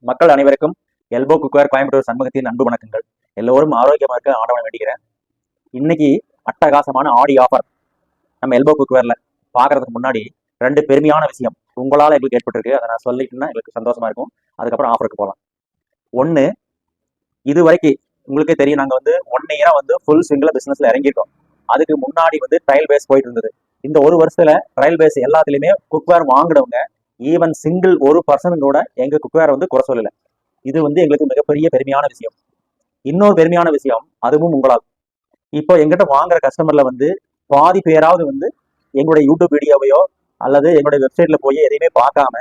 மக்கள் அனைவருக்கும் elbow cookware Coimbatore சண்முகத்தின் அன்பு வணக்கங்கள். எல்லோரும் ஆரோக்கியமாக இருக்க ஆண்டவனை வேண்டிக்கிறேன். இன்னைக்கு அட்டகாசமான ஆடி ஆஃபர் நம்ம எல்போ குக்வேர்ல பாக்குறதுக்கு முன்னாடி ரெண்டு பெருமையான விஷயம் உங்களால எங்களுக்கு ஏற்பட்டிருக்கு. அதை நான் சொல்லிட்டுன்னா எங்களுக்கு சந்தோஷமா இருக்கும். அதுக்கப்புறம் ஆஃபருக்கு போகலாம். ஒண்ணு, இது வரைக்கும் உங்களுக்கே தெரியும், நாங்க வந்து 1 இயரா வந்து ஃபுல் சிங்கிள் பிசினஸ்ல இறங்கியிருக்கோம். அதுக்கு முன்னாடி வந்து ட்ரையல் பேஸ் போயிட்டு இருந்தது. இந்த ஒரு வருஷத்துல ட்ரையல் பேஸ் எல்லாத்துலயுமே குக்வேர் வாங்கினவங்க ஈவன் சிங்கிள் 1% கூட எங்க குக்வேர் வந்து குறை சொல்லல. இது வந்து எங்களுக்கு மிகப்பெரிய பெருமையான விஷயம். இன்னொரு பெருமையான விஷயம், அதுவும் உங்களால் இப்போ எங்கிட்ட வாங்குற கஸ்டமர்ல வந்து பாதி பேராவது வந்து எங்களுடைய யூடியூப் வீடியோவையோ அல்லது எங்களுடைய வெப்சைட்ல போய் எதையுமே பார்க்காம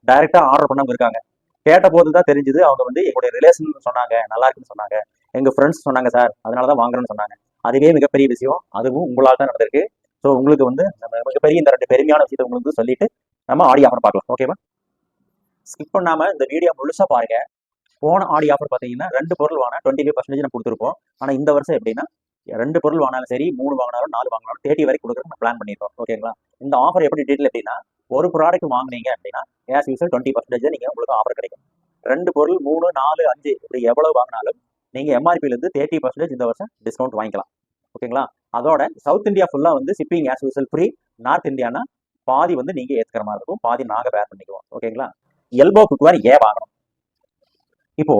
டைரக்டா ஆர்டர் பண்ணவங்க இருக்காங்க. கேட்ட போதுதான் தெரிஞ்சது, அவங்க வந்து எங்களுடைய ரிலேஷன் சொன்னாங்க, நல்லா இருக்குன்னு சொன்னாங்க, எங்க ஃப்ரெண்ட்ஸ் சொன்னாங்க சார், அதனாலதான் வாங்குறேன்னு சொன்னாங்க. அதுவே மிகப்பெரிய விஷயம். அதுவும் உங்களால் தான் நடந்திருக்கு. ஸோ உங்களுக்கு வந்து நம்ம மிகப்பெரிய இந்த ரெண்டு பெருமையான விஷயத்தை உங்களுக்கு சொல்லிட்டு நம்ம ஆடி ஆஃபர் பார்க்கலாம். ஓகேவா? ஸ்கிப் பண்ணாம இந்த வீடியோ முழுசா பாருங்க. போன ஆடி ஆஃபர் பார்த்தீங்கன்னா 2 பொருள் வாங்கினா 25% நம்ம கொடுத்துருப்போம். ஆனால் இந்த வருஷம் எப்படின்னா 2 பொருள் வாங்கினாலும் சரி, 3 வாங்கினாலும் 4 வாங்கினாலும் 30 வரைக்கும் கொடுக்குறது நம்ம பிளான் பண்ணியிருக்கோம். ஓகேங்களா? இந்த ஆஃபர் எப்படி டீட்டெயில் எப்படின்னா, ஒரு ப்ராடக்ட் வாங்கினீங்க அப்படின்னா ஆஸ் யூசுவல் 20% நீங்க உங்களுக்கு ஆஃபர் கிடைக்கும். 2 பொருள் 3, 4, 5 இப்படி எவ்வளவு வாங்கினாலும் நீங்க எம்ஆர்பியிலிருந்து 30% இந்த வருஷம் டிஸ்கவுண்ட் வாங்கிக்கலாம். ஓகேங்களா? அதோட சவுத் இந்தியா ஃபுல்லா வந்து shipping as usual free. North Indiana பாதி வந்து நீங்க ஏத்துக்கிற மாதிரி இருக்கும், பாதி நாங்க பேர் பண்ணிக்குவோம். ஓகேங்களா? எல்போ குக்வேர் ஏன் வாங்கணும்? இப்போ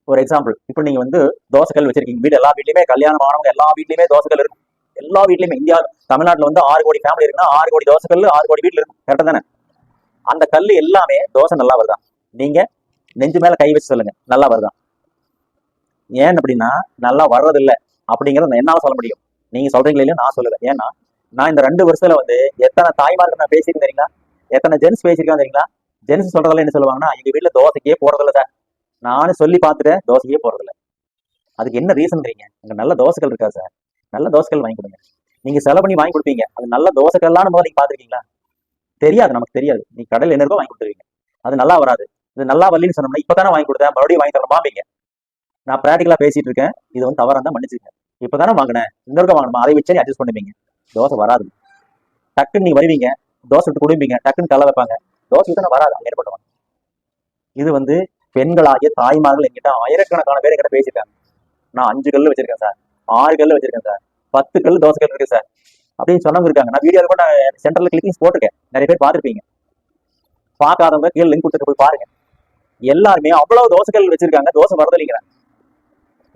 ஒரு எக்ஸாம்பிள், இப்போ நீங்க வந்து தோசைக்கல் வச்சிருக்கீங்க. வீடு எல்லா வீட்லயுமே, கல்யாணம் ஆனவங்க எல்லா வீட்லயுமே தோசைக்கல் இருக்கும். எல்லா வீட்லயுமே இந்தியா தமிழ்நாட்டுல வந்து 6 கோடி ஃபேமிலி இருக்குன்னா 6 கோடி தோசைக்கல் 6 கோடி வீட்டுல இருக்கும். கரெக்டா தானே? அந்த கல் எல்லாமே தோசை நல்லா வருதா? நீங்க நெஞ்சு மேல கை வச்சு சொல்லுங்க, நல்லா வருதா? ஏன் அப்படின்னா நல்லா வர்றதில்லை அப்படிங்கறத என்னால சொல்ல முடியும். நீங்க சொல்றீங்களா இல்லையா? நான் சொல்லுவேன். ஏன்னா நான் இந்த 2 வருஷத்துல வந்து எத்தனை தாய்மார்கள் நான் பேசியிருக்கேன் தெரியுங்களா? எத்தனை ஜென்ஸ் பேசியிருக்கேன் தெரியுங்களா? ஜென்ஸ் சொல்றதெல்லாம் என்ன சொல்லுவாங்கன்னா, எங்க வீட்டுல தோசைக்கே போறதில்ல சார். நானும் சொல்லி பார்த்துட்டேன், தோசையே போறதில்ல. அதுக்கு என்ன ரீசன்றீங்க? அங்க நல்ல தோசைகள் இருக்கா சார்? நல்ல தோசைகள் வாங்கி கொடுங்க. நீங்க செலவு பண்ணி வாங்கி கொடுப்பீங்க. அது நல்ல தோசைகள்லாம் போது நீங்க பாத்துருக்கீங்களா? தெரியாது, நமக்கு தெரியாது. நீ கடையில் என்ன இருக்கோ வாங்கி கொடுத்துருவீங்க. அது நல்லா வராது. இது நல்லா வரலன்னு சொன்னோம்னா இப்பதானே வாங்கி கொடுத்தேன், மறுபடியும் வாங்கி தரமாப்பீங்க. நான் பிராக்டிகலா பேசிட்டு இருக்கேன். இது வந்து தவறா தான் மன்னிச்சுங்க. இப்பதானே வாங்கினேன், இந்த இருக்க வாங்கணுமா, அதை வச்சு அட்ஜஸ்ட் பண்ணுவீங்க. தோசை வராது. டக்குன்னு நீங்க வருவீங்க, தோசை விட்டு குடிப்பீங்க, டக்குன்னு கலை வைப்பாங்க, தோசை தானே வராது. அங்க ஏற்படுவாங்க. இது வந்து பெண்களாகிய தாய்மார்கள் என்கிட்ட ஆயிரக்கணக்கான பேர் என்கிட்ட பேசிட்டாங்க. நான் 5 கல்லு வச்சிருக்கேன் சார், 6 கல்லு வச்சிருக்கேன் சார், 10 கல் தோசைக்கல் இருக்கு சார் அப்படின்னு சொன்னவங்க இருக்காங்க. நான் வீடியோல கூட சென்டர்ல கிளிக்கிங்ஸ் போட்டிருக்கேன், நிறைய பேர் பார்த்துருப்பீங்க. பார்க்காதவங்க கீழே லிங்க் கொடுத்துட்டு போய் பாருங்க. எல்லாருமே அவ்வளவு தோசைக்கல் வச்சிருக்காங்க, தோசை வரதில்லைங்கிறாங்க.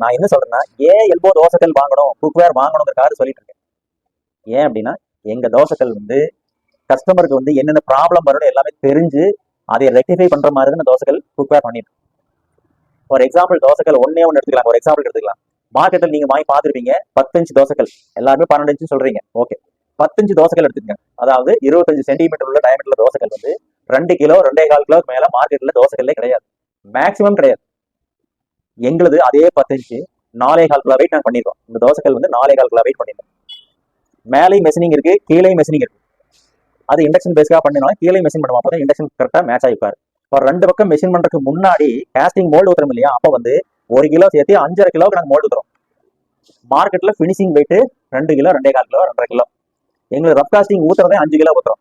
நான் என்ன சொல்றேன்னா, ஏன் எல்போ தோசைக்கல் வாங்கணும், குக்வேர் வாங்கணுங்கிறக்காக சொல்லிட்டு இருக்கேன். ஏன் அப்படின்னா, எங்க தோசைக்கல் வந்து கஸ்டமருக்கு வந்து என்னென்ன ப்ராப்ளம் வரும் எல்லாமே தெரிஞ்சு அதை ரெக்டிஃபை பண்ற மாதிரி தான் தோசைக்கல் குக்வேர் பண்ணிட்டு. ஒரு எக்ஸாம்பிள், தோசைக்கல் ஒன்னே ஒன்று எடுத்துக்கலாம். ஒரு எக்ஸாம்பிள் எடுத்துக்கலாம். மார்க்கெட்டில் நீங்க வாங்கி பார்த்துருப்பீங்க, 10 இன்ச் தோசைக்கல். எல்லாருமே 12 இன்ச் சொல்றீங்க. ஓகே, 10 இன்ச் தோசைக்கல் எடுத்துக்கங்க. அதாவது 25 சென்டிமீட்டர் உள்ள டயமீட்டர்ல தோசைக்கல் வந்து 2 கிலோ 2.25 கிலோ மேல மார்க்கெட்ல தோசைக்கல்லே கிடையாது, மேக்சிமம் கிடையாது. எங்களுது அதே 10 இன்ச்சு 4.25 கிலோ வெயிட் நான் பண்ணிருக்கோம். இந்த தோசைக்கல் வந்து 4.25 கிலோ வெயிட் பண்ணிருக்கோம். மேலேயும் மெஷினிங் இருக்கு, கீழே மெஷினிங் இருக்கு. அது இண்டக்ஷன் பேஸ்க்காக பண்ணினாலும் கீழே மெஷின் பண்ணுவோம். அப்பதான் இண்டக்ஷன் கரெக்டா மேட்ச் ஆகிப்பாரு. இப்போ 2 பக்கம் மெஷின் பண்றதுக்கு முன்னாடி காஸ்டிங் மோல்டு ஊத்துறோம் இல்லையா? அப்ப வந்து 1 கிலோ சேர்த்து 5.5 கிலோக்கு நாங்கள் மோல்டு ஊத்துறோம். மார்க்கெட்ல finishing weight 2 kilo 2.25 kilo 2.5 kilo. எங்களுக்கு ரப் காஸ்டிங் ஊத்துறதே 5 கிலோ ஊத்துறோம்.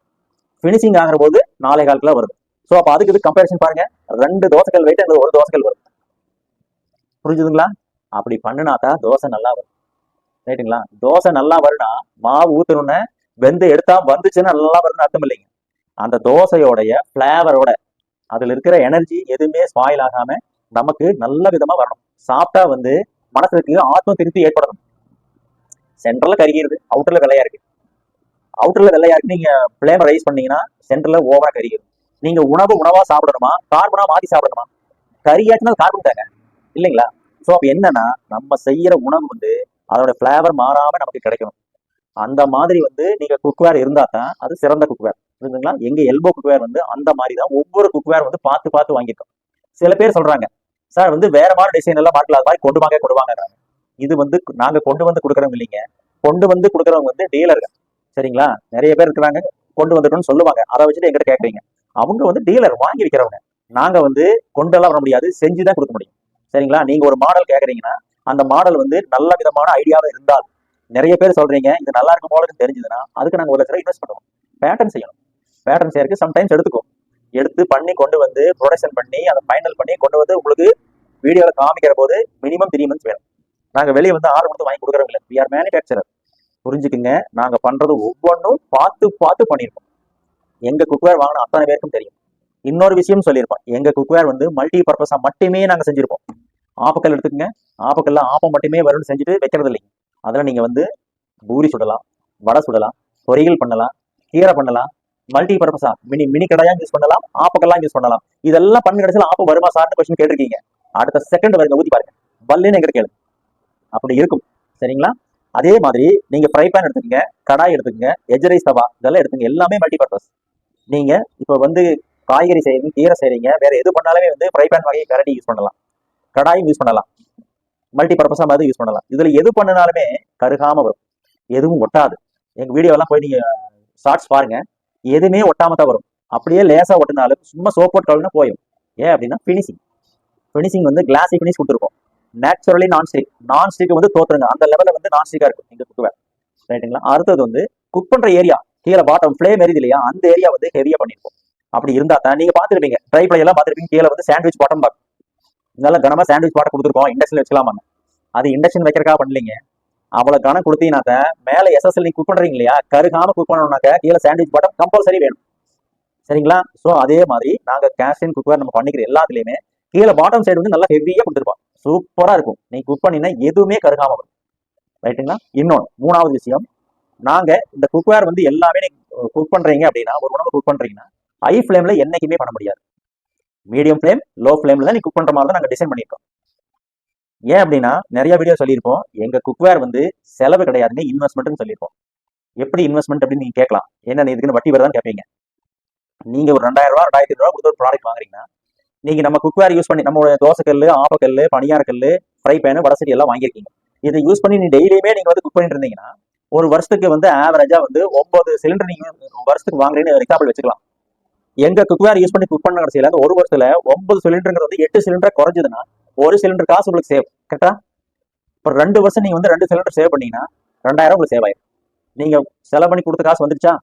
பினிஷிங் ஆகிற போது 4.25 கிலோ வருது. ஸோ அப்போ அதுக்கு இது கம்பேரிசன் பாருங்க. 2 தோசைக்கல் வெயிட் எங்களுக்கு 1 தோசைக்கல் வரும். புரிஞ்சுதுங்களா? அப்படி பண்ணினாதான் தோசை நல்லா வரும். ரைட்டுங்களா? தோசை நல்லா வரும்னா மாவு ஊத்தணும்னு வெந்து எடுத்தா வந்துச்சுன்னா நல்லா வரும்னு அர்த்தம் இல்லைங்க. அந்த தோசையோடைய பிளேவரோட அதுல இருக்கிற எனர்ஜி எதுவுமே ஸ்பாயில் ஆகாம நமக்கு நல்ல விதமா வரணும். சாப்பிட்டா வந்து மனசுக்கு ஆத்ம திருப்தி ஏற்படணும். சென்டர்ல கருகிறது, அவுட்டர்ல வெள்ளையா இருக்கு. அவுட்டர்ல வெள்ளையா இருக்கு, நீங்க பிளேம் ரைஸ் பண்ணீங்கன்னா சென்டர்ல ஓவரா கருகிறது. நீங்க உணவா சாப்பிடணுமா, கார்பனா மாத்தி சாப்பிடணுமா? கறியாச்சுன்னா கார்பன் தாங்க, இல்லைங்களா? ஸோ அப்ப என்னன்னா, நம்ம செய்யற உணவு வந்து அதோட பிளேவர் மாறாம நமக்கு கிடைக்கணும். அந்த மாதிரி வந்து நீங்க குக்வேர் இருந்தா தான் அது சிறந்த குக்வேர். புரியுதுங்களா? எங்க எல்போ குக்வேர் வந்து அந்த மாதிரி தான். ஒவ்வொரு குக்வேர் வந்து பார்த்து பார்த்து வாங்கிட்டோம். சில பேர் சொல்றாங்க, சார் வந்து வேற மாதிரி டிசைன் எல்லாம் மாட்டல, அது மாதிரி கொண்டு வாங்க. இது வந்து நாங்க கொண்டு வந்து கொடுக்குறவங்க இல்லைங்க. கொண்டு வந்து கொடுக்குறவங்க வந்து டீலர்கள். சரிங்களா? நிறைய பேர் இருக்கிறாங்க, கொண்டு வந்துட்டோம்னு சொல்லுவாங்க. அதை வச்சுட்டு எங்கிட்ட கேட்குறீங்க. அவங்க வந்து டீலர், வாங்கி விற்கிறவங்க. நாங்க வந்து கொண்டு எல்லாம் வர முடியாது, செஞ்சுதான் கொடுக்க முடியும். சரிங்களா? நீங்க ஒரு மாடல் கேட்குறீங்கன்னா அந்த மாடல் வந்து நல்ல விதமான ஐடியாவை இருந்தால், நிறைய பேர் சொல்றீங்க இது நல்லா இருக்கும் போல தெரிஞ்சதுன்னா அதுக்கு நாங்க 1 லட்சம் ரூபாய் இன்வெஸ்ட் பண்ணுவோம். பேட்டர்ன் செய்யணும். பேட்டர்ன் செய்யறதுக்கு சம்டைம்ஸ் எடுத்துக்கும். எடுத்து பண்ணி கொண்டு வந்து ப்ரொடக்ஷன் பண்ணி அதை ஃபைனல் பண்ணி கொண்டு வந்து உங்களுக்கு வீடியோவில் காமிக்கிற போது மினிமம் 3 months வேணும். நாங்கள் வெளியே வந்து ஆர்டர் கொடுத்து வாங்கி கொடுக்குறவங்க இல்லை, வி ஆர் மேனுஃபேக்சரர். புரிஞ்சுக்குங்க, நாங்கள் பண்றது ஒவ்வொன்றும் பார்த்து பார்த்து பண்ணியிருக்கோம். எங்க குக்வேர் வாங்கின அத்தனை பேருக்கும் தெரியும். இன்னொரு விஷயம் சொல்லியிருப்போம், எங்க குக்வேர் வந்து மல்டி பர்பஸா மட்டுமே நாங்கள் செஞ்சிருப்போம். ஆப்பக்கல் எடுத்துக்கங்க, ஆப்பக்கல்ல ஆப்பம் மட்டுமே வரும்னு செஞ்சுட்டு வைக்கிறது இல்லைங்க. அதில் நீங்க வந்து பூரி சுடலாம், வடை சுடலாம், பொரியல் பண்ணலாம், கீரை பண்ணலாம், மல்டி பர்பஸா மினி கடையா யூஸ் பண்ணலாம், ஆப்பக்கெல்லாம் யூஸ் பண்ணலாம். இதெல்லாம் பண்ணி கிடைச்சல ஆப்பம் வருமா சார்னு கொஸ்டின் கேட்டிருக்கீங்க. அடுத்த செகண்ட் வருங்க ஊத்தி பாருங்க, பல்லுன்னு எங்க கேளு அப்படி இருக்கும். சரிங்களா? அதே மாதிரி நீங்க ஃப்ரை பேன் எடுத்துக்கங்க, கடாய் எடுத்துக்கங்க, எஜ்ரைஸ் தவா இதெல்லாம் எடுத்துங்க, எல்லாமே மல்டி பர்பஸ். நீங்க இப்போ வந்து காய்கறி செய்யறீங்க, கீரை செய்றீங்க, வேற எது பண்ணாலுமே வந்து ஃப்ரை பேன் வகையை கரண்டி யூஸ் பண்ணலாம், கடாயும் யூஸ் பண்ணலாம், மல்டி பர்பஸா மாதிரி யூஸ் பண்ணலாம். இதுல எது பண்ணினாலுமே கருகாம வரும், எதுவும் ஒட்டாது. எங்க வீடியோ எல்லாம் போய் நீங்க ஷார்ட்ஸ் பாருங்க, எதுவுமே ஒட்டாம தான் வரும். அப்படியே லேசா ஒட்டினாலும் சும்மா சோப் போட்டு கழுவினா போயும். ஏன் அப்படின்னா ஃபினிஷிங் வந்து கிளாஸி ஃபினிஷ் கொடுத்துருக்கோம். நேச்சுரலி நான்ஸ்டிக் வந்து தோத்துருங்க, அந்த லெவலில் வந்து நான்ஸ்டிக்கா இருக்கும் இந்த குக்வேர். ரைட்டுங்களா? அடுத்தது வந்து குக் பண்ற ஏரியா கீழே பாட்டம் ஃபிளேம் எரியுது இல்லையா, அந்த ஏரியா வந்து ஹெவியா பண்ணிருப்போம். அப்படி இருந்தா தான் நீங்க பாத்துருப்பீங்க, ட்ரை பிளே எல்லாம் பாத்துருப்பீங்க, கீழே வந்து சாண்ட்விச் பாட்டம் பார்க்கும். நல்ல கனமா சாண்ட்விச் பாட்டம் கொடுத்துருக்கோம், இண்டக்ஷன்ல வச்சுக்கலாமா. அது இண்டக்ஷன் வைக்கிறக்கா பண்ணலீங்க, அவ்வளவு கணம் கொடுத்தீங்கன்னாக்க மேல எஸ்எஸ்எல் நீங்க குக் பண்றீங்க இல்லையா, கருகாம குக் பண்ணணும்னாக்க கீழே சாண்ட்விச் பாட்டம் கம்பல்சரி வேணும். சரிங்களா? ஸோ அதே மாதிரி நாங்க கேஸ்டின் குக்வேர் நம்ம பண்ணிக்கிற எல்லாத்துலயுமே கீழே பாட்டம் சைடு வந்து நல்லா ஹெவியா கொடுத்துருப்போம், சூப்பரா இருக்கும். நீங்க குக் பண்ணினா எதுவுமே கருகாம வரும். ரைட்டுங்களா? இன்னொன்று மூணாவது விஷயம், நாங்க இந்த குக்வேர் வந்து எல்லாமே நீங்க குக் பண்றீங்க அப்படின்னா, ஒரு உணவு குக் பண்றீங்கன்னா ஹை ஃபிளேம்ல என்னைக்குமே பண்ண முடியாது. மீடியம் ஃபிளேம், லோ ஃபிளேம்ல தான் நீ குக் பண்ற மாதிரி தான் நாங்க டிசைன் பண்ணிருக்கோம். ஏன் அப்படின்னா நிறைய வீடியோ சொல்லியிருப்போம், எங்க குக்வேர் வந்து செலவு கிடையாதுன்னு இன்வெஸ்ட்மெண்ட்னு சொல்லியிருப்போம். எப்படி இன்வெஸ்ட்மெண்ட் அப்படின்னு நீங்க கேட்கலாம், என்ன இதுக்குன்னு வட்டி வருதான்னு கேட்பீங்க. நீங்க ஒரு 2000 ரூபா 2500 ரூபா கொடுத்து ஒரு ப்ராடக்ட் வாங்குறீங்கன்னா, நீங்க நம்ம குக்வேர் யூஸ் பண்ணி நம்ம தோசைக்கல், ஆப்பக்கல், பனியாரக்கல், ஃப்ரை பேனு, வடசட்டி எல்லாம் வாங்கியிருக்கீங்க. இதை யூஸ் பண்ணி நீ டெய்லியுமே நீங்க வந்து குக் பண்ணிட்டு இருந்தீங்கன்னா, ஒரு வருஷத்துக்கு வந்து ஆவரேஜா வந்து 9 சிலிண்டர் நீங்க வருஷத்துக்கு வாங்குறீங்கன்னு எக்ஸாம்பிள் வச்சுக்கலாம். எங்க குக்வேர் யூஸ் பண்ணி குக் பண்ண கடைசியில அந்த ஒரு வருஷத்துல 9 சிலிண்டருங்கிறது வந்து 8 சிலிண்டர் குறைஞ்சதுன்னா 1 சிலிண்டர் காசு உங்களுக்கு சேவ். கரெக்டா? இப்போ 2 வருஷம் நீங்க வந்து 2 சிலிண்டர் சேவ் பண்ணீங்கன்னா 2000 உங்களுக்கு சேவ் ஆயிடும். நீங்க செலவு பண்ணி கொடுத்த காசு வந்துருச்சா?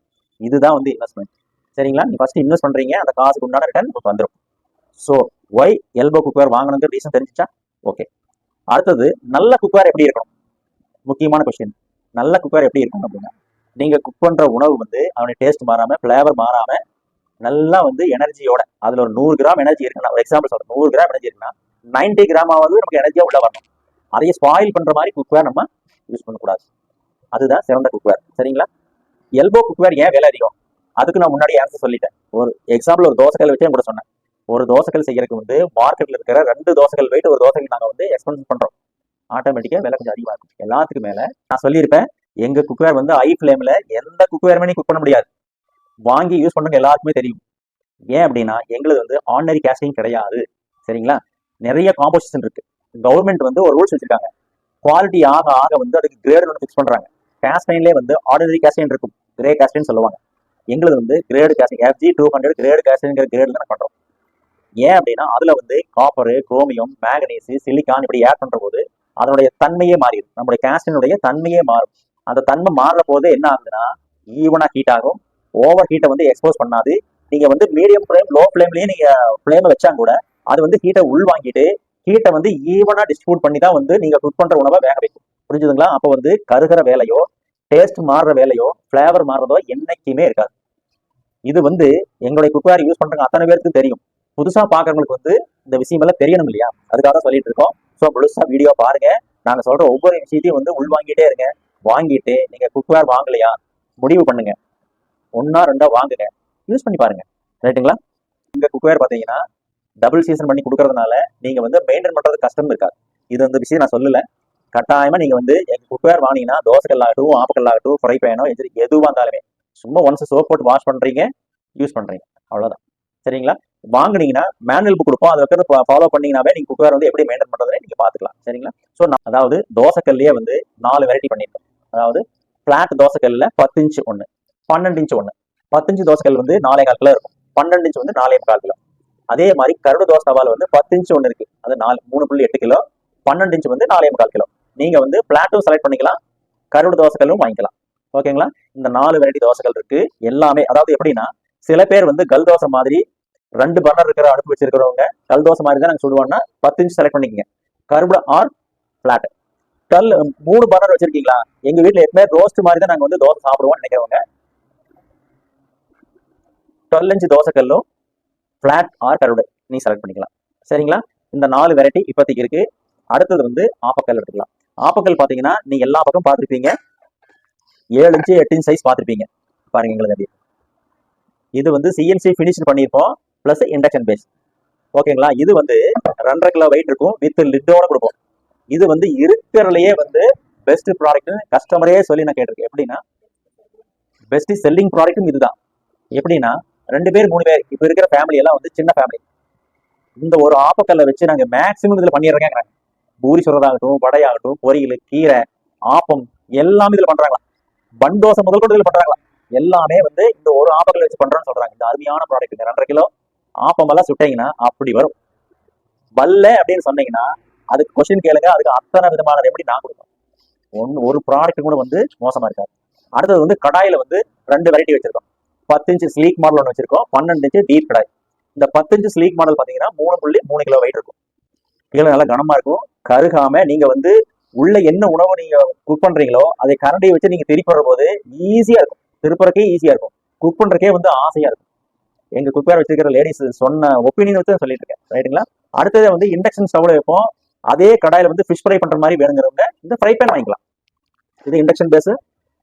இதுதான் வந்து இன்வெஸ்ட்மெண்ட். சரிங்களா? நீங்க ஃபர்ஸ்ட் இன்வெஸ்ட் பண்றீங்க, அந்த காசுக்கு உண்டான ரிட்டர்ன் உங்களுக்கு வந்துடும். ஸோ ஒய் எல்போ குக்வேர் வாங்கணுங்கிற ரீசன் தெரிஞ்சிச்சா? ஓகே. அடுத்தது நல்ல குக்வேர் எப்படி இருக்கணும், முக்கியமான கொஸ்டின். நல்ல குக்வேர் எப்படி இருக்கணும் அப்படின்னா, நீங்க குக் பண்ற உணவு வந்து அவனுடைய டேஸ்ட் மாறாம, ஃபிளேவர் மாறாம, நல்லா வந்து எனர்ஜியோட, அதுல ஒரு 100 கிராம் எனர்ஜி இருக்குன்னா, ஒரு எக்ஸாம்பிள் சொல்றேன், 100 கிராம் எனர்ஜி இருக்குன்னா 90 கிராமாவது நமக்கு எனர்ஜியா உள்ள வரணும். அதையே ஸ்பாயில் பண்ற மாதிரி குக்வேர் நம்ம யூஸ் பண்ணக்கூடாது. அதுதான் சிறந்த குக்வேர். சரிங்களா? எல்போ குக்வேர் ஏன் விலை அதிகம், அதுக்கு நான் முன்னாடி ஆன்சர் சொல்லிட்டேன். ஒரு எக்ஸாம்பிள் ஒரு தோசைக்கல் வச்சே கூட சொன்னேன். ஒரு தோசைக்கல் செய்யறதுக்கு வந்து மார்க்கெட்ல இருக்கிற 2 தோசைக்கல் வெயிட் ஒரு தோசைக்கு நாங்க வந்து எக்ஸ்பென்ஸ் பண்றோம். ஆட்டோமேட்டிக்கா விலை கொஞ்சம் அதிகமா இருக்கும். எல்லாத்துக்கும் மேல நான் சொல்லியிருப்பேன், எங்க குக்வேர் வந்து ஹை ஃபிளேம்ல எந்த குக்வேருமே நீ குக் பண்ண முடியாது. வாங்கி யூஸ் பண்றவங்க எல்லாருக்குமே தெரியும். ஏன் அப்படின்னா எங்களுக்கு வந்து ஆர்டினரி கேஸ்டிங் கிடையாது. சரிங்களா? நிறைய காம்போசிஷன் இருக்கு. கவர்மெண்ட் வந்து ஒரு ரூல்ஸ் வச்சிருக்காங்க, குவாலிட்டி ஆக ஆக வந்து அதுக்கு கிரேடு வந்து ஃபிக்ஸ் பண்றாங்க. கேஸ்டைன்லேயே வந்து ஆர்டினரி கேஸ்டைன் இருக்கும், கிரே கேஸ்டைன் சொல்லுவாங்க. எங்களுக்கு வந்து கிரேடு கேஸ்டிங் FG200 கிரேடு கேஸ்டிங்கிற கிரேடு தான் பண்றோம். ஏன் அப்படின்னா அதுல வந்து காப்பரு, குரோமியம், மேங்கனீஸ், சிலிக்கான் இப்படி ஆட் பண்ற போது அதனுடைய தன்மையே மாறிடும், நம்மளுடைய கேஸ்டினுடைய தன்மையே மாறும். அந்த தன்மை மாறுற போது என்ன ஆகுதுன்னா ஈவனா ஹீட் ஆகும், ஓவர் ஹீட்டை வந்து எக்ஸ்போஸ் பண்ணாது. நீங்க வந்து மீடியம் ஃபிளேம், லோ ஃபிளேம்லயே நீங்க ஃபிளேமை வச்சா கூட அது வந்து ஹீட்டை உள்வாங்கிட்டு ஹீட்டை வந்து ஈவனா டிஸ்ட்ரிபியூட் பண்ணி தான் வந்து நீங்க குக் பண்ற உணவை வேக வைக்கும். புரிஞ்சுதுங்களா? அப்போ வந்து கருகிற வேலையோ, டேஸ்ட் மாறுற வேலையோ, ஃபிளேவர் மாறுறதோ என்னைக்குமே இருக்காது. இது வந்து எங்களுடைய குக்வேர் யூஸ் பண்றவங்க அத்தனை பேருக்கு தெரியும். புதுசா பாக்குறவங்களுக்கு வந்து இந்த விஷயம் எல்லாம் தெரியணும் இல்லையா, அதுக்காக தான் சொல்லிட்டு இருக்கோம். ஸோ முழுசா வீடியோ பாருங்க, நாங்க சொல்ற ஒவ்வொரு விஷயத்தையும் வந்து உள்வாங்கிட்டே இருங்க. வாங்கிட்டு நீங்க குக்வேர் வாங்கலையா முடிவு பண்ணுங்க, 1 2 வாங்குங்க, யூஸ் பண்ணி பாருங்க. ரைட்டுங்களா? இந்த குக்வேர் பாத்தீங்கன்னா டபுள் சீசன் பண்ணி கொடுக்கறதுனால நீங்க வந்து மெயின்டைன் பண்றது கஷ்டம் இருக்காது. இது அந்த விஷயம் நான் சொல்லல. கட்டாயமா நீங்க வந்து எங்க குக்வேர் வாங்கினீங்கன்னா தோசைக்கல் ஆகட்டும், ஆப்பக்கல் ஆகட்டும், ஃப்ரை பேனோ எதுவாக இருந்தாலுமே சும்மா ஒன்ஸ் சோப் போட்டு வாஷ் பண்றீங்க, யூஸ் பண்றீங்க, அவ்வளவுதான். சரிங்களா? வாங்கினீங்கன்னா மேனுவல் புக் கொடுப்போம், அதை வைக்கிறது ஃபாலோ பண்ணீங்கன்னாவே நீங்க குக்வேர் வந்து எப்படி மெயின்டைன் பண்றதுன்னு நீங்க பாத்துக்கலாம். சரிங்களா? ஸோ அதாவது தோசைக்கல்லையே வந்து 4 வெரைட்டி பண்ணிருக்கோம். அதாவது பிளாட் தோசைக்கல்ல 10 இன்ச் ஒன்று, 12 இன்ச் ஒன்று. 10 இன்ச் தோசைக்கல் வந்து 4.25 கிலோ இருக்கும், 12 இன்ச் வந்து 4.25 கிலோ. அதே மாதிரி கருடு தோசை தவால் வந்து 10 இன்ச் ஒன்று இருக்கு, அது 3.8 கிலோ, 12 இன்ச் வந்து 4.25 கிலோ. நீங்க வந்து பிளாட்டும் செலக்ட் பண்ணிக்கலாம், கருடு தோசைக்கல்லும் வாங்கிக்கலாம். ஓகேங்களா? இந்த 4 வெரைட்டி தோசைகள் இருக்கு எல்லாமே. அதாவது எப்படின்னா சில பேர் வந்து கல் தோசை மாதிரி 2 பர்னர் இருக்கிற அடுப்பு வச்சிருக்கிறவங்க கல் தோசை மாதிரி தான் நாங்கள் சுடுவோம்னா 10 இன்ச் செலக்ட் பண்ணிக்கங்க. Curved or flat. 3 பர்னர் வச்சிருக்கீங்களா? எங்க வீட்டுல எப்பவுமே ரோஸ்ட் மாதிரி தான் நாங்க வந்து தோசை சாப்பிடுவோம்னு நினைக்கிறவங்க 12 இன்ச் தோசை கல்லும் பிளாட் ஆர் கர்வ்டு நீ செலக்ட் பண்ணிக்கலாம். சரிங்களா? இந்த 4 வெரைட்டி இப்போதைக்கு இருக்கு. அடுத்தது வந்து ஆப்பக்கல் எடுத்துக்கலாம். ஆப்பக்கல் பாத்தீங்கன்னா நீங்க எல்லா பக்கம் பார்த்துருப்பீங்க. 7 இன்ச்சு 8 இன்ச் சைஸ் பார்த்துருப்பீங்க. பாருங்க எங்களுக்கு இது வந்து சிஎன்சி ஃபினிஷ் பண்ணியிருப்போம் பிளஸ் இண்டக்ஷன் பேஸ். ஓகேங்களா? இது வந்து 2.5 கிலோ வெயிட் இருக்கும் வித் லிட்டோட கொடுப்போம். இது வந்து இருக்கிறதுலயே வந்து பெஸ்ட் ப்ராடக்ட் கஸ்டமரே சொல்லி நான் கேட்டிருக்கேன். எப்படின்னா பெஸ்ட் செல்லிங் ப்ராடக்ட்டும் இதுதான். எப்படின்னா 2 பேர் 3 பேர் இப்ப இருக்கிற ஃபேமிலி எல்லாம் வந்து சின்ன ஃபேமிலி. இந்த ஒரு ஆப்பக்கல்ல வச்சு நாங்க மேக்சிமம் இதுல பண்ணிடுறேங்க. பூரி சொல்றதாகட்டும், வடையாகட்டும், பொரியல், கீரை, ஆப்பம் எல்லாமே இதுல பண்றாங்களா. பன் தோசை முதல் கொண்டு இதுல பண்றாங்களா. எல்லாமே வந்து இந்த ஒரு ஆப்பக்கல் வச்சு பண்றோம்னு சொல்றாங்க. இந்த அருமையான ப்ராடக்ட் 2.5 கிலோ ஆப்பம் எல்லாம் சுட்டீங்கன்னா அப்படி வரும். வல்ல அப்படின்னு சொன்னீங்கன்னா அதுக்கு கொஸ்டின் கேளுங்க. அதுக்கு அத்தனை விதமான எப்படி நான் கொடுப்பேன். ஒரு ப்ராடக்ட் கூட வந்து மோசமா இருக்காது. அடுத்தது வந்து கடாயில வந்து 2 வெரைட்டி வச்சிருக்கோம். 10 இன்ச் ஸ்லீக் மாடல் ஒன்று வச்சிருக்கோம், 12 இன்ச் டீப் கடாய். இந்த 10 இன்ச் ஸ்லீக் மாடல் பாத்தீங்கன்னா 3.3 கிலோ வெயிட் இருக்கும். கீழே நல்லா கனமா இருக்கும். கருகாம நீங்க வந்து உள்ள என்ன உணவு நீங்க குக் பண்றீங்களோ அதை கரண்டியை வச்சு நீங்க திருப்பி போது ஈஸியா இருக்கும். திருப்பறக்கே ஈஸியா இருக்கும். குக் பண்றக்கே வந்து ஆசையா இருக்கும். எங்க குக்வேர் வச்சிருக்கிற லேடிஸ் சொன்ன ஒப்பீனியன் வச்சு சொல்லிட்டு இருக்கேன். ரைட்டுங்களா? அடுத்தது வந்து இண்டக்ஷன் ஸ்டவ்ல வைப்போம். அதே கடாயில வந்து ஃபிஷ் ஃப்ரை பண்ற மாதிரி வேணுங்கிறவங்க இந்த ஃப்ரை பேன் வாங்கிக்கலாம். இது இண்டக்ஷன் பேஸ்.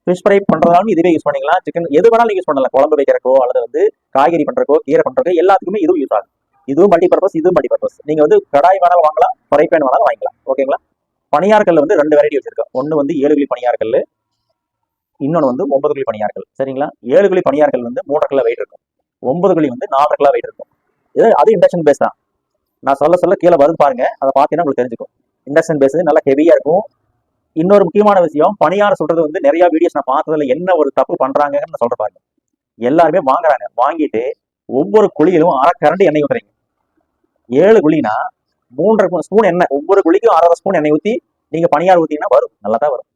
ஃபிஷ் ஃப்ரை பண்றதாலும் இதுவே யூஸ் பண்ணிக்கலாம். சிக்கன் எது வேணாலும் யூஸ் பண்ணலாம். குழம்பு வைக்கிறக்கோ அல்லது வந்து காய்கறி பண்றக்கோ கீரை பண்றக்கோ எல்லாத்துக்குமே இதுவும் யூஸ் ஆகும். இதுவும் மல்டி பர்பஸ், இதுவும் மல்டி பர்பஸ். நீங்க வந்து கடாய் வேணாலும் வாங்கலாம், ஃப்ரை பேன் வேணாலும் வாங்கிக்கலாம். ஓகேங்களா? பணியார்கள் வந்து 2 வெரைட்டி வச்சிருக்கோம். ஒன்னு வந்து 7 குழி பணியார்கள், இன்னொன்று வந்து 9 குழி பணியார்கள். சரிங்களா? 7 குழி பணியார்கள் வந்து 3.5 கிலோ வெயிட் இருக்கும். 9 குழி வந்து 4.5 கிலோ வெயிட் இருக்கும். அது இண்டக்ஷன் பேஸ் தான். நான் சொல்ல கீழே வருது பாருங்க. அதை பார்த்தீங்கன்னா உங்களுக்கு தெரிஞ்சுக்கும். இண்டக்ஷன் பேஸ் நல்லா ஹெவியா இருக்கும். இன்னொரு முக்கியமான விஷயம், பணியாரம் சொல்றது வந்து நிறைய வீடியோஸ் நான் பார்த்ததுல என்ன ஒரு தப்பு பண்றாங்கன்னு நான் சொல்ற பாருங்க. எல்லாருமே வாங்குறாங்க. வாங்கிட்டு ஒவ்வொரு குழியிலும் 1/2 கரண்டி எண்ணெய் ஊத்துறீங்க. 7 குழினா 3.5 ஸ்பூன் எண்ணெய். ஒவ்வொரு குழிக்கும் 1/2 ஸ்பூன் எண்ணெய் ஊத்தி நீங்க பணியாரம் ஊத்தீங்கன்னா வரும், நல்லா தான் வரும்.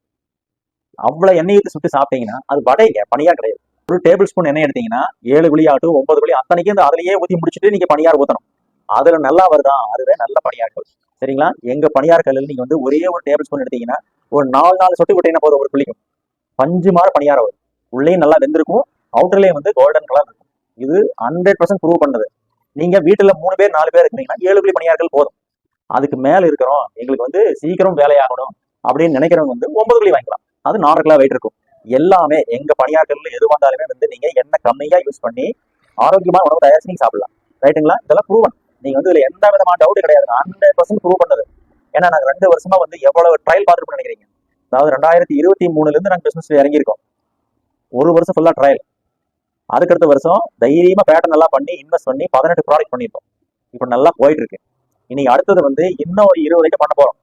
அவ்வளவு எண்ணெய் ஊற்றி சுட்டு சாப்பிட்டீங்கன்னா அது வடைங்க, பணியார் கிடையாது. ஒரு டேபிள் ஸ்பூன் எண்ணெய் எடுத்தீங்கன்னா 7 குழி ஆகட்டும் 9 குழி அத்தனைக்கும் இந்த அதுலயே ஊற்றி முடிச்சுட்டு நீங்க பணியார் ஊத்தணும். அதுல நல்லா வருதா, அதுவே நல்ல பணியார்கள். சரிங்களா? எங்க பணியார் கல்லில் நீங்க வந்து ஒரே ஒரு டேபிள் ஸ்பூன் எடுத்தீங்கன்னா ஒரு 4 சொட்டு விட்டீங்கன்னா போதும், ஒரு குழிக்கும் 5 மாறு பணியாரம் வரும். உள்ளேயும் நல்லா வெந்திருக்கும், அவுட்டர்லயும் வந்து கோல்டன் கலர் இருக்கும். இது 100% ப்ரூவ் பண்ணது. நீங்க வீட்டுல 3 பேர் 4 பேர் இருக்கீங்கன்னா 7 குழி பணியார்கள் போதும். அதுக்கு மேல இருக்கிறோம் எங்களுக்கு வந்து சீக்கிரம் வேலையாகணும் அப்படின்னு நினைக்கிறவங்க வந்து 9 குழி வாங்கிக்கலாம். அது 4 கிலோ வெயிட் இருக்கும். எல்லாமே எங்க பணியார்கள் எது வந்தாலுமே வந்து நீங்க எண்ணெய் கம்மியா யூஸ் பண்ணி ஆரோக்கியமான உணவு தயாரிச்சு நீங்க சாப்பிடலாம். ரைட்டுங்களா? இதெல்லாம் ப்ரூவன். நீங்க வந்து இதுல எந்த விதமான டவுட் கிடையாது. 100% ப்ரூவ் பண்ணது. ஏன்னா நாங்க 2 வருஷமா வந்து எவ்வளவு ட்ரையல் பார்த்துட்டு நினைக்கிறீங்க. அதாவது 2023 இருந்து நாங்க பிசினஸ் இறங்கியிருக்கோம். 1 வருஷம் ஃபுல்லா ட்ரையல். அதுக்கடுத்த வருஷம் தைரியமா பேட்டர்ன் நல்லா பண்ணி இன்வெஸ்ட் பண்ணி 18 ப்ராடக்ட் பண்ணிருக்கோம். இப்ப நல்லா போயிட்டு இருக்கு. இன்னைக்கு அடுத்தது வந்து இன்னும் ஒரு 20 வரைக்கும் பண்ண போறோம்.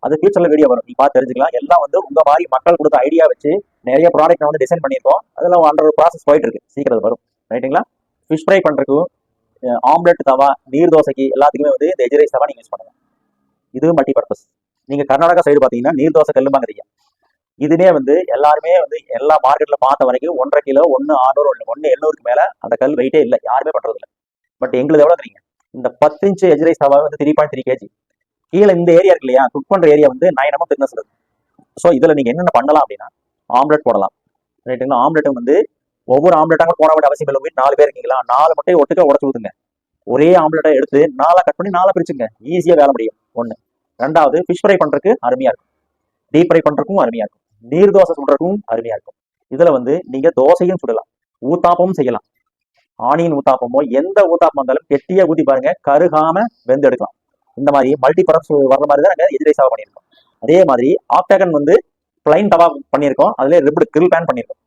அது ஃபியூச்சர்ல வீடியோ வரும், நீ பார்த்து தெரிஞ்சுக்கலாம். எல்லாம் வந்து உங்க மாதிரி மக்கள் கொடுத்த ஐடியா வச்சு நிறைய ப்ராடக்ட் வந்து டிசைன் பண்ணியிருக்கோம். அதெல்லாம் அண்டர் ப்ராசஸ் போயிட்டு இருக்கு, சீக்கிரம் வரும். ரைட்டுங்களா? ஃபிஷ் ஃப்ரை பண்றதுக்கும் ஆம்லெட் தவா, நீர் தோசைக்கு எல்லாத்துக்குமே வந்து இந்த எஜ் ரைஸ் தவா நீங்க யூஸ் பண்ணலாம். இதுவும் மல்டி பர்பஸ். நீங்க கர்நாடகா சைடு பாத்தீங்கன்னா நீர் தோசை கல்லுமாங்கிறீங்க. இதுவே வந்து எல்லாருமே வந்து எல்லா மார்க்கெட்ல பார்த்த வரைக்கும் 1.5 கிலோ 1.600 1.700 மேல அந்த கல் வெயிட்டே இல்லை, யாருமே பண்றது இல்லை. பட் எங்களுக்கு எவ்வளவுங்கிறீங்க? இந்த 10 இன்ச் எஜ் ரைஸ் தவா வந்து 3.3 kg. கீழே இந்த ஏரியா இருக்கு இல்லையா, குக் பண்ற ஏரியா வந்து 9 mm திக்னஸ் இருக்கு. ஸோ இதுல நீங்க என்னென்ன பண்ணலாம் அப்படின்னா ஆம்லெட் போடலாம். ரைட்டுங்களா? ஆம்லெட் வந்து ஒவ்வொரு ஆம்லெட்டாக போட வேண்டிய அவசியம் இல்லை. வீட்டு 4 பேர் இருக்கீங்களா, 4 முட்டையை ஒட்டுக்க உடச்சு ஊத்துங்க. ஒரே ஆம்லெட்டை எடுத்து 4 கட் பண்ணி 4 பிரிச்சுங்க. ஈஸியா வேலை முடியும். 1. 2வது ஃபிஷ் ஃப்ரை பண்றதுக்கு அருமையா இருக்கும். டீப் ஃப்ரை பண்றதுக்கும் அருமையா இருக்கும். நீர் தோசை சுடுறதுக்கும் அருமையா இருக்கும். இதுல வந்து நீங்க தோசையும் சுடலாம், ஊத்தாப்பமும் செய்யலாம். ஆனியன் ஊத்தாப்பமோ எந்த ஊத்தாப்பம் வந்தாலும் கெட்டியா ஊத்தி பாருங்க, கருகாம வெந்து எடுக்கலாம். இந்த மாதிரி மல்டி பர்பஸ் வர்ற மாதிரி தான் நாங்கள் எஜ் ரைஸ் தவா பண்ணியிருக்கோம். அதே மாதிரி ஆக்டாகன் வந்து பிளைன் தவா பண்ணியிருக்கோம். அதுல ரிப்டு கிரில் பேன் பண்ணியிருக்கோம்.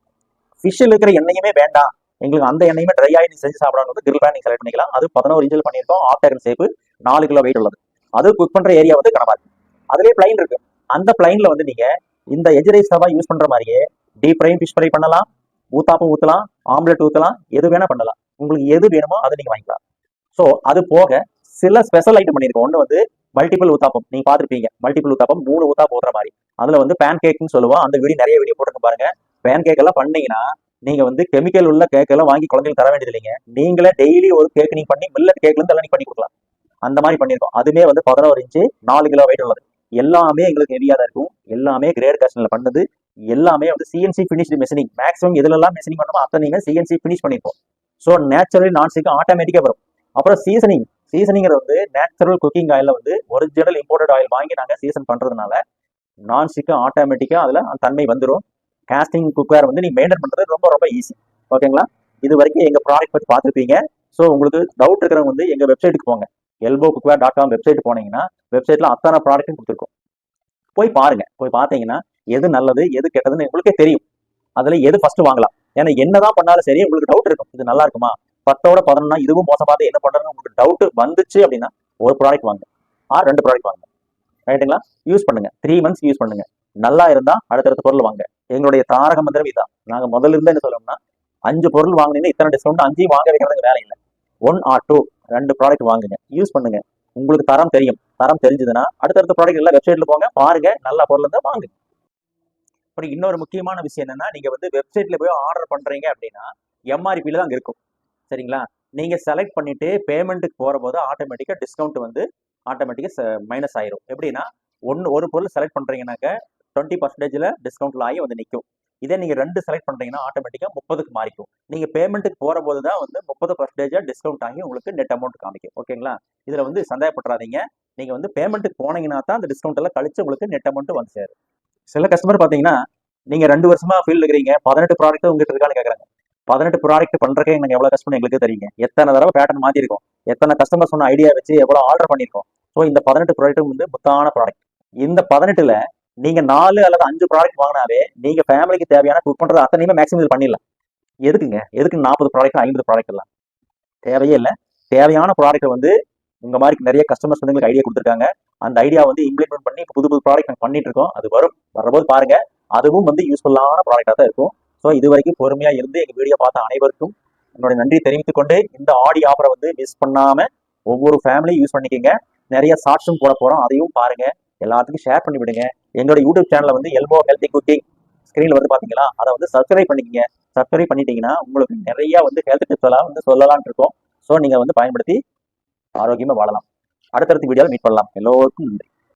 ஃபிஷ்ஷில் இருக்கிற எண்ணெயுமே வேண்டாம் எங்களுக்கு, அந்த எண்ணெயுமே ட்ரை ஆகி செஞ்சு சாப்பிடணும் வந்து கிரில் பேன் நீங்க செலக்ட் பண்ணிக்கலாம். அது 11 இன்ச்சில் பண்ணியிருக்கோம். ஆக்டாகன் ஷேப்பு, 4 கிலோ வெயிட் உள்ளது. அது குக் பண்ற ஏரியா வந்து கனமா இருக்கு. அதுலேயே பிளைன் இருக்கு. அந்த பிளைன்ல வந்து நீங்க இந்த எஜ் ரைஸ் தவா யூஸ் பண்ற மாதிரியே டீப் ஃப்ரை ஃபிஷ் ஃப்ரை பண்ணலாம், ஊத்தாப்பம் ஊத்தலாம், ஆம்லெட் ஊத்தலாம், எது வேணா பண்ணலாம். உங்களுக்கு எது வேணுமோ அதை நீங்க வாங்கிக்கலாம். ஸோ அது போக சில ஸ்பெஷல் ஐட்டம் பண்ணியிருக்கோம். ஒன்று வந்து மல்டிபிள் ஊத்தாப்பம். நீங்க பார்த்துருப்பீங்க, மல்டிபிள் ஊத்தாப்பம் 3 ஊத்தாப்பம் ஊத்துற மாதிரி. அதுல வந்து பேன் கேக்னு சொல்லுவோம். அந்த வீடியோ நிறைய வீடியோ போட்டுருக்கு பாருங்க. பேன் கேக் எல்லாம் பண்ணீங்கன்னா நீங்க வந்து கெமிக்கல் உள்ள கேக் எல்லாம் வாங்கி குழந்தைகளுக்கு தர வேண்டியது இல்லைங்க. நீங்களே டெய்லி ஒரு கேக் நீங்க பண்ணி மில்லட் கேக்ல இருந்து எல்லாம் நீங்க பண்ணி கொடுக்கலாம். அந்த மாதிரி பண்ணிருக்கோம். அதுமே வந்து 11 இன்ச்சு 4 கிலோ வெயிட் உள்ளது. எல்லாமே எங்களுக்கு ஹெவியா தான் இருக்கும். எல்லாமே கிரேட் காஸ்ட்ல பண்ணது. எல்லாமே வந்து சிஎன்சி ஃபினிஷ்டு மெஷினிங். மேக்ஸிமம் எதுலெல்லாம் மெஷினிங் பண்ணுமோ அத்தனையுமே சிஎன்சி ஃபினிஷ் பண்ணிருப்போம். ஸோ நேச்சுரலி நான்ஸ்டிக் ஆட்டோமேட்டிக்கா வரும். அப்புறம் சீசனிங்கிறது வந்து நேச்சுரல் குக்கிங் ஆயில வந்து ஒரிஜினல் இம்போர்ட்டட் ஆயில் வாங்கி நாங்க சீசன் பண்றதுனால நான்ஸ்டிக் ஆட்டோமேட்டிக்கா அதுல அந்த தன்மை வந்துடும். காஸ்டிங் குக்வேர் வந்து நீங்க மெயின்டைன் பண்றது ரொம்ப ரொம்ப ஈஸி. ஓகேங்களா? இது வரைக்கும் எங்க ப்ராடக்ட் பத்தி பார்த்துருப்பீங்க. ஸோ உங்களுக்கு டவுட் இருக்கிறவங்க வந்து எங்க வெப்சைட்டுக்கு போங்க. elbowcookware.com வெப்சைட் போனீங்கன்னா வெப்சைட்ல அத்தனை ப்ராடக்ட்டும் கொடுத்துருக்கோம். போய் பாருங்க. போய் பார்த்தீங்கன்னா எது நல்லது எது கெட்டதுன்னு உங்களுக்கே தெரியும். அதுல எது ஃபர்ஸ்ட் வாங்கலாம். ஏன்னா என்னதான் பண்ணாலும் சரி உங்களுக்கு டவுட் இருக்கும். இது நல்லா இருக்குமா, 10ஓட 11 இதுவும் மோசமாவது என்ன பண்றதுன்னு உங்களுக்கு டவுட் வந்துச்சு அப்படின்னா ஒரு ப்ராடக்ட் வாங்க, 2 ப்ராடக்ட் வாங்க. ரைட்டுங்களா? யூஸ் பண்ணுங்க. 3 months யூஸ் பண்ணுங்க. நல்லா இருந்தா அடுத்தடுத்த பொருள் வாங்க. எங்களுடைய தாரக மந்திரம் இதான். நாங்க முதல்ல இருந்து என்ன சொல்லணும்னா 5 பொருள் வாங்கினீங்கன்னா இத்தனை டிஸ்கவுண்ட், 5 வாங்க வைக்கிறதுக்கு வேலை இல்லை. 1 or 2 ப்ராடக்ட் வாங்குங்க, யூஸ் பண்ணுங்க. உங்களுக்கு தரம் தெரியும். தரம் தெரிஞ்சதுன்னா அடுத்தடுத்த ப்ராடக்ட் எல்லாம் வெப்சைட்ல போங்க, பாருங்க, நல்ல பொருள் இருந்தா வாங்க. அப்புறம் இன்னொரு முக்கியமான விஷயம் என்னன்னா, நீங்க வந்து வெப்சைட்ல போய் ஆர்டர் பண்றீங்க அப்படின்னா எம்ஆர்பியில தான் இருக்கும். சரிங்களா? நீங்க செலக்ட் பண்ணிட்டு பேமெண்ட்டுக்கு போற போது ஆட்டோமேட்டிக்கா டிஸ்கவுண்ட் வந்து ஆட்டோமேட்டிக்கா மைனஸ் ஆயிரும். எப்படின்னா ஒரு பொருள் செலக்ட் பண்றீங்கன்னாக்க 20% டிஸ்கவுண்ட்ல ஆகி வந்து நிற்கும். இதே நீங்க 2 செலக்ட் பண்றீங்கன்னா ஆட்டோமேட்டிக்கா 30க்கு மாறிக்கும். நீங்க பேமெண்ட்டுக்கு போற போது தான் வந்து 30% டிஸ்கவுண்ட் ஆகி உங்களுக்கு நெட் அமௌண்ட் காமிக்கும். ஓகேங்களா? இதுல வந்து சந்தேகப்படாதீங்க. நீங்க வந்து பேமெண்ட்டுக்கு போனீங்கன்னா தான் அந்த டிஸ்கவுண்ட் எல்லாம் கழிச்சு உங்களுக்கு நெட் அமௌண்ட் வந்து சேரும். சில கஸ்டமர் பாத்தீங்கன்னா நீங்க 2 வருஷமா ஃபீல்டு இருக்கிறீங்க, 18 ப்ராடக்ட் உங்ககிட்ட இருக்கான்னு கேட்கறாங்க. 18 ப்ராடக்ட் பண்றதுக்கே நாங்க எவ்வளவு கஷ்டம் எங்களுக்கு தெரியுங்க. எத்தனை தடவை பேட்டர்ன் மாத்திருக்கோம், எத்தனை கஸ்டமர் சொன்ன ஐடியா வச்சு எவ்வளவு ஆர்டர் பண்ணிருக்கோம். ஸோ இந்த 18 ப்ராடக்ட் வந்து முத்தான ப்ராடக்ட். இந்த 18ல நீங்க 4 அல்லது 5 ப்ராடக்ட் வாங்கினாவே நீங்க ஃபேமிலிக்கு தேவையான குக் பண்றது அத்தனையுமே மேக்ஸிமம் இது பண்ணிடலாம். எதுக்கு 40 ப்ராடக்ட் 50 ப்ராடக்ட் எல்லாம் தேவையே இல்லை. தேவையான ப்ராடக்ட் வந்து உங்க மாதிரி நிறைய கஸ்டமர்ஸ் வந்து ஐடியா கொடுத்துருக்காங்க. அந்த ஐடியா வந்து இம்ப்ளிமெண்ட் பண்ணி புது புது ப்ராடக்ட் நாங்கள் பண்ணிட்டு இருக்கோம். அது வரும்போது பாருங்க, அதுவும் வந்து யூஸ்ஃபுல்லான ப்ராடக்டா தான் இருக்கும். ஸோ இது வரைக்கும் பொறுமையா இருந்து எங்க வீடியோ பார்த்த அனைவருக்கும் என்னோட நன்றி தெரிவித்துக் கொண்டு, இந்த ஆடி ஆஃபரை வந்து மிஸ் பண்ணாம ஒவ்வொரு ஃபேமிலியும் யூஸ் பண்ணிக்கோங்க. நிறைய ஷார்ட்ஸும் போட போறோம், அதையும் பாருங்க, எல்லாத்துக்கும் ஷேர் பண்ணி விடுங்க. எங்களோட யூடியூப் சேனல்ல வந்து எல்போ ஹெல்தி குக்கிங் ஸ்கிரீன்ல வந்து பாத்தீங்களா, அதை வந்து சப்ஸ்கிரைப் பண்ணிக்கங்க. சப்ஸ்கிரைப் பண்ணிட்டீங்கன்னா உங்களுக்கு நிறைய வந்து ஹெல்த் டிப்ஸ் எல்லாம் வந்து சொல்லலாம்னு இருக்கோம். ஸோ நீங்க வந்து பயன்படுத்தி ஆரோக்கியமா வாழலாம். அடுத்தடுத்த வீடியோவில் மீட் பண்ணலாம். எல்லோருக்கும் நன்றி.